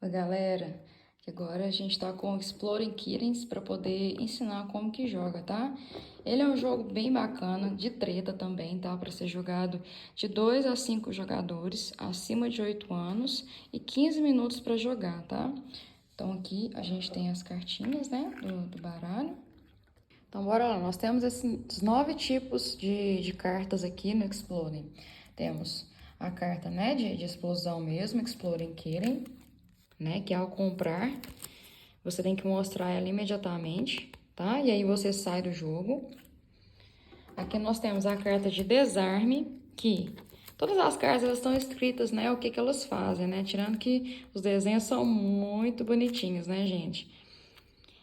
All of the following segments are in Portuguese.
Oi, galera, que agora a gente tá com o Exploring Kittens para poder ensinar como que joga, tá? Ele é um jogo bem bacana, de treta também, tá? Para ser jogado de 2 a 5 jogadores, acima de 8 anos e 15 minutos para jogar, tá? Então aqui a gente tem as cartinhas, né, do baralho. Então bora lá, nós temos esses 9 tipos de cartas aqui no Exploring. Temos a carta, né, de explosão mesmo, Exploring Kitten, né? Que ao comprar, você tem que mostrar ela imediatamente, tá? E aí você sai do jogo. Aqui nós temos a carta de desarme, que todas as cartas elas estão escritas, né? O que que elas fazem, né? Tirando que os desenhos são muito bonitinhos, né, gente?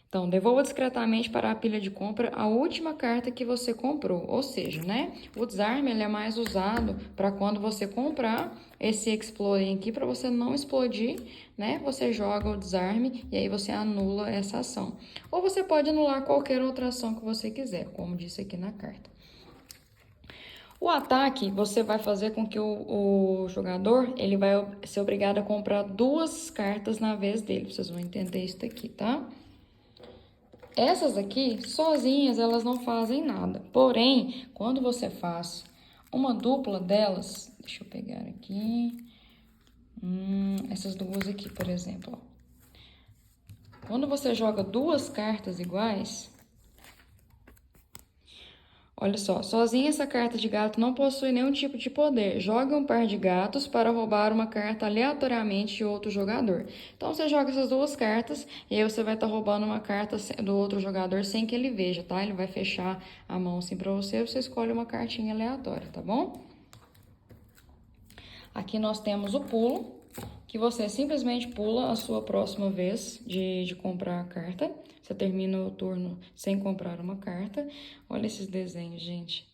Então, devolva discretamente para a pilha de compra a última carta que você comprou. Ou seja, né? O desarme ele é mais usado para quando você comprar esse Exploring aqui, para você não explodir, né? Você joga o desarme e aí você anula essa ação. Ou você pode anular qualquer outra ação que você quiser, como disse aqui na carta. O ataque, você vai fazer com que o jogador, ele vai ser obrigado a comprar 2 cartas na vez dele. Vocês vão entender isso daqui, tá? Essas aqui, sozinhas, elas não fazem nada. Porém, quando você faz uma dupla delas, deixa eu pegar aqui, essas duas aqui, por exemplo, ó. Quando você joga 2 cartas iguais, olha só, sozinha essa carta de gato não possui nenhum tipo de poder. Jogue um par de gatos para roubar uma carta aleatoriamente de outro jogador. Então, você joga essas 2 cartas e aí você vai estar roubando uma carta do outro jogador sem que ele veja, tá? Ele vai fechar a mão assim para você, você escolhe uma cartinha aleatória, tá bom? Aqui nós temos o pulo, que você simplesmente pula a sua próxima vez de comprar a carta. Você termina o turno sem comprar uma carta. Olha esses desenhos, gente.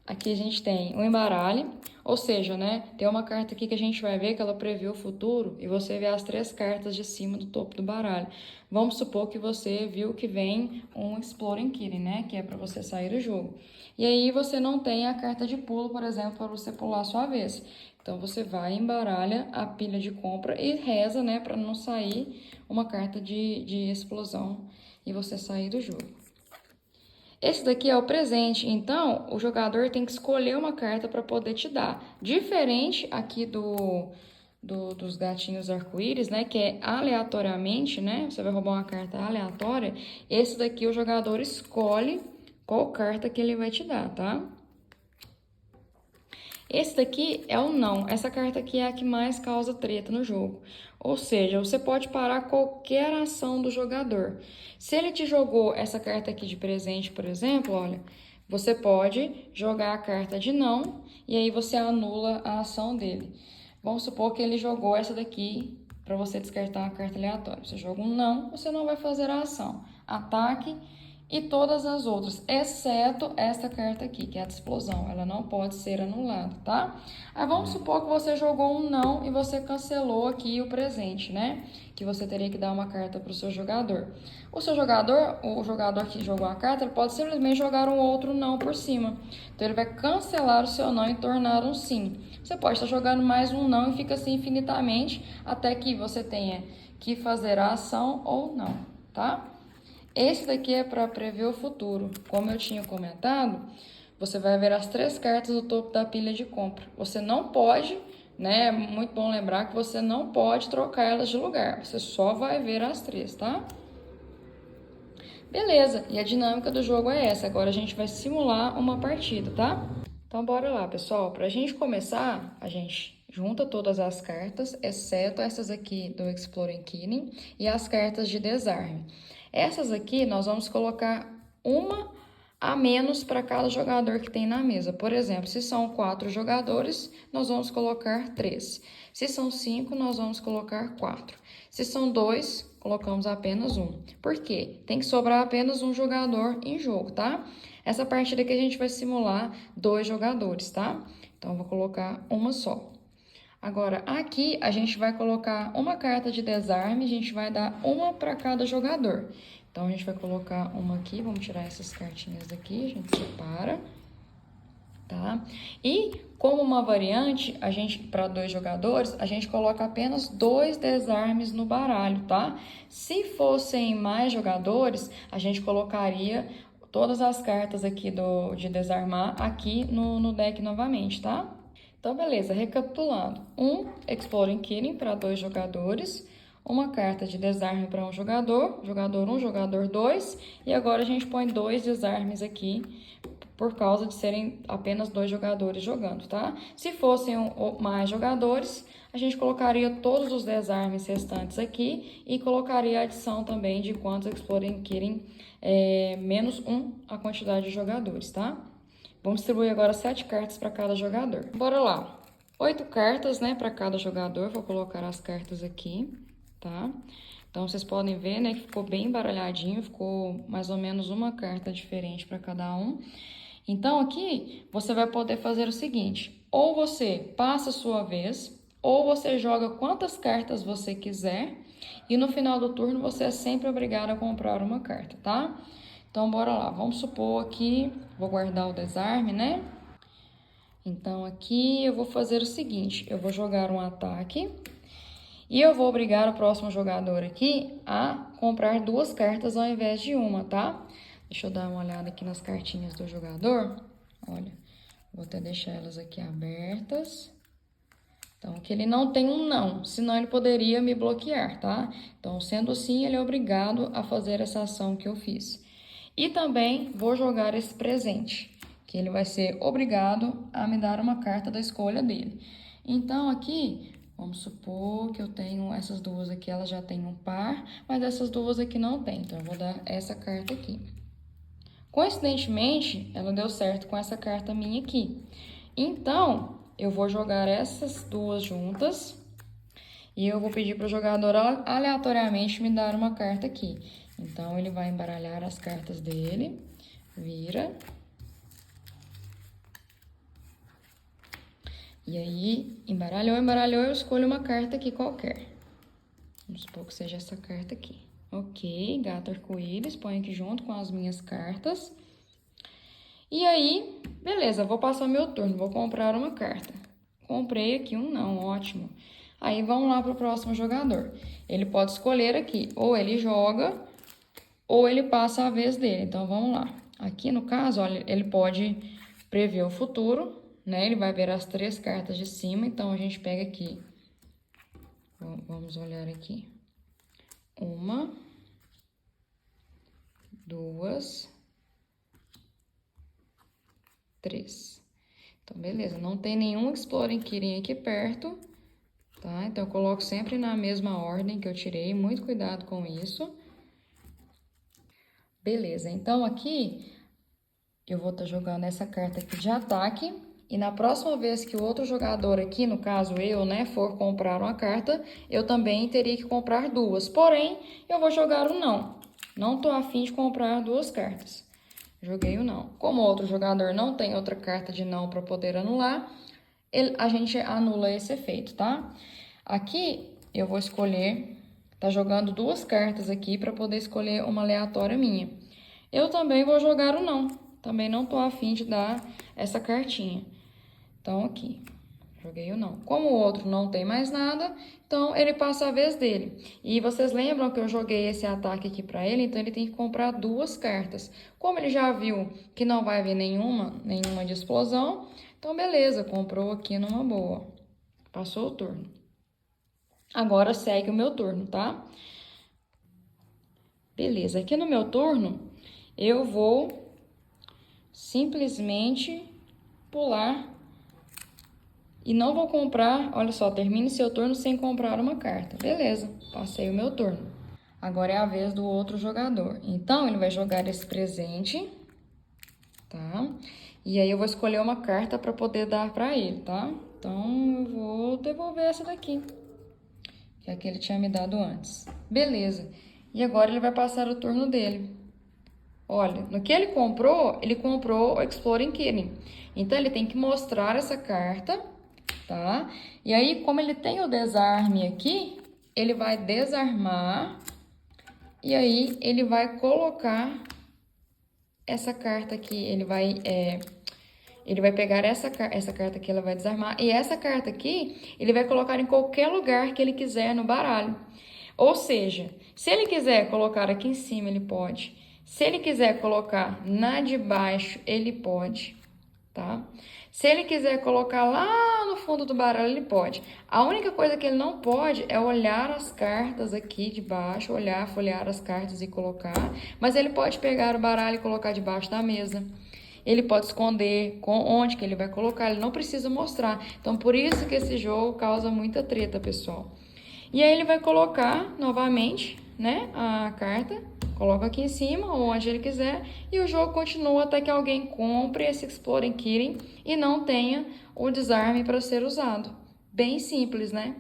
Aqui a gente tem o embaralhe, ou seja, né, tem uma carta aqui que a gente vai ver que ela prevê o futuro e você vê as 3 cartas de cima do topo do baralho. Vamos supor que você viu que vem um Exploring Kitten, né, que é para você sair do jogo. E aí você não tem a carta de pulo, por exemplo, para você pular a sua vez. Então você vai, embaralha a pilha de compra e reza, né, para não sair uma carta de explosão e você sair do jogo. Esse daqui é o presente, então o jogador tem que escolher uma carta para poder te dar. Diferente aqui dos gatinhos arco-íris, né? Que é aleatoriamente, né? Você vai roubar uma carta aleatória. Esse daqui o jogador escolhe qual carta que ele vai te dar, tá? Esse daqui é o não. Essa carta aqui é a que mais causa treta no jogo. Ou seja, você pode parar qualquer ação do jogador. Se ele te jogou essa carta aqui de presente, por exemplo, olha, você pode jogar a carta de não e aí você anula a ação dele. Vamos supor que ele jogou essa daqui para você descartar a carta aleatória. Você joga um não, você não vai fazer a ação. Ataque e todas as outras, exceto esta carta aqui, que é a de explosão. Ela não pode ser anulada, tá? Aí vamos supor que você jogou um não e você cancelou aqui o presente, né? Que você teria que dar uma carta para o seu jogador. O jogador que jogou a carta, ele pode simplesmente jogar um outro não por cima. Então ele vai cancelar o seu não e tornar um sim. Você pode estar jogando mais um não e fica assim infinitamente até que você tenha que fazer a ação ou não, tá? Esse daqui é para prever o futuro. Como eu tinha comentado, você vai ver as 3 cartas do topo da pilha de compra. Você não pode, né? É muito bom lembrar que você não pode trocar elas de lugar. Você só vai ver as 3, tá? Beleza, e a dinâmica do jogo é essa. Agora a gente vai simular uma partida, tá? Então bora lá, pessoal. Pra gente começar, a gente junta todas as cartas, exceto essas aqui do Exploring Kitten e as cartas de desarme. Essas aqui nós vamos colocar uma a menos para cada jogador que tem na mesa. Por exemplo, se são 4 jogadores, nós vamos colocar 3. Se são 5, nós vamos colocar 4. Se são 2, colocamos apenas 1. Por quê? Tem que sobrar apenas um jogador em jogo, tá? Essa partida aqui a gente vai simular 2 jogadores, tá? Então, eu vou colocar uma só. Agora, aqui a gente vai colocar uma carta de desarme, a gente vai dar uma para cada jogador. Então, a gente vai colocar uma aqui, vamos tirar essas cartinhas daqui, a gente separa. tá? E como uma variante, a gente para 2 jogadores, a gente coloca apenas 2 desarmes no baralho, tá? Se fossem mais jogadores, a gente colocaria todas as cartas aqui de desarmar aqui no deck novamente, tá? Então, beleza, recapitulando. Exploring Killing para 2 jogadores, uma carta de desarme para um jogador, jogador 1, jogador 2, e agora a gente põe 2 desarmes aqui, por causa de serem apenas 2 jogadores jogando, tá? Se fossem mais jogadores, a gente colocaria todos os desarmes restantes aqui e colocaria a adição também de quantos Exploring Killing, menos 1 a quantidade de jogadores, tá? Vamos distribuir agora 7 cartas para cada jogador. Bora lá. 8 cartas, né, para cada jogador. Vou colocar as cartas aqui, tá? Então, vocês podem ver, né, que ficou bem embaralhadinho. Ficou mais ou menos uma carta diferente para cada um. Então, aqui, você vai poder fazer o seguinte. Ou você passa a sua vez, ou você joga quantas cartas você quiser. E no final do turno, você é sempre obrigado a comprar uma carta, tá? Então, bora lá. Vamos supor aqui, vou guardar o desarme, né? Então, aqui eu vou fazer o seguinte. Eu vou jogar um ataque e eu vou obrigar o próximo jogador aqui a comprar 2 cartas ao invés de uma, tá? Deixa eu dar uma olhada aqui nas cartinhas do jogador. Olha, vou até deixar elas aqui abertas. Então, que ele não tem um não, senão ele poderia me bloquear, tá? Então, sendo assim, ele é obrigado a fazer essa ação que eu fiz. E também vou jogar esse presente, que ele vai ser obrigado a me dar uma carta da escolha dele. Então, aqui, vamos supor que eu tenho essas duas aqui, elas já têm um par, mas essas duas aqui não tem. Então, eu vou dar essa carta aqui. Coincidentemente, ela deu certo com essa carta minha aqui. Então, eu vou jogar essas duas juntas e eu vou pedir para o jogador aleatoriamente me dar uma carta aqui. Então, ele vai embaralhar as cartas dele, vira. E aí, embaralhou, eu escolho uma carta aqui qualquer. Vamos supor que seja essa carta aqui. Ok, gato arco-íris, põe aqui junto com as minhas cartas. E aí, beleza, vou passar meu turno, vou comprar uma carta. Comprei aqui um não, ótimo. Aí, vamos lá para o próximo jogador. Ele pode escolher aqui, ou ele joga, ou ele passa a vez dele. Então, vamos lá. Aqui, no caso, olha, ele pode prever o futuro, né? Ele vai ver as 3 cartas de cima. Então, a gente pega aqui. Vamos olhar aqui. 1, 2, 3. Então, beleza. Não tem nenhum Exploring Killing aqui perto, tá? Então, eu coloco sempre na mesma ordem que eu tirei. Muito cuidado com isso. Beleza. Então, aqui, eu vou estar jogando essa carta aqui de ataque. E na próxima vez que o outro jogador aqui, no caso eu, né, for comprar uma carta, eu também teria que comprar 2. Porém, eu vou jogar o não. Não tô afim de comprar 2 cartas. Joguei o não. Como o outro jogador não tem outra carta de não para poder anular, a gente anula esse efeito, tá? Aqui eu vou escolher, tá jogando 2 cartas aqui para poder escolher uma aleatória minha. Eu também vou jogar o não. Também não tô afim de dar essa cartinha. Então, aqui, joguei o não. Como o outro não tem mais nada, então ele passa a vez dele. E vocês lembram que eu joguei esse ataque aqui pra ele, então ele tem que comprar 2 cartas. Como ele já viu que não vai haver nenhuma de explosão, então beleza, comprou aqui numa boa. Passou o turno. Agora segue o meu turno, tá? Beleza, aqui no meu turno, eu vou simplesmente pular. E não vou comprar, olha só, termine seu turno sem comprar uma carta. Beleza, passei o meu turno. Agora é a vez do outro jogador. Então, ele vai jogar esse presente, tá? E aí, eu vou escolher uma carta para poder dar para ele, tá? Então, eu vou devolver essa daqui, que é a que ele tinha me dado antes. Beleza. E agora, ele vai passar o turno dele. Olha, no que ele comprou o Exploring Killing. Então, ele tem que mostrar essa carta, tá? E aí, como ele tem o desarme aqui, ele vai desarmar e aí ele vai colocar essa carta aqui, ele vai Ele vai pegar essa carta aqui, ela vai desarmar. E essa carta aqui, ele vai colocar em qualquer lugar que ele quiser no baralho. Ou seja, se ele quiser colocar aqui em cima, ele pode. Se ele quiser colocar na de baixo, ele pode, tá? Se ele quiser colocar lá no fundo do baralho, ele pode. A única coisa que ele não pode é olhar as cartas aqui de baixo, folhear as cartas e colocar. Mas ele pode pegar o baralho e colocar debaixo da mesa. Ele pode esconder onde que ele vai colocar, ele não precisa mostrar. Então, por isso que esse jogo causa muita treta, pessoal. E aí ele vai colocar novamente, né, a carta, coloca aqui em cima, ou onde ele quiser, e o jogo continua até que alguém compre esse Exploring Kitten e não tenha o desarme para ser usado. Bem simples, né?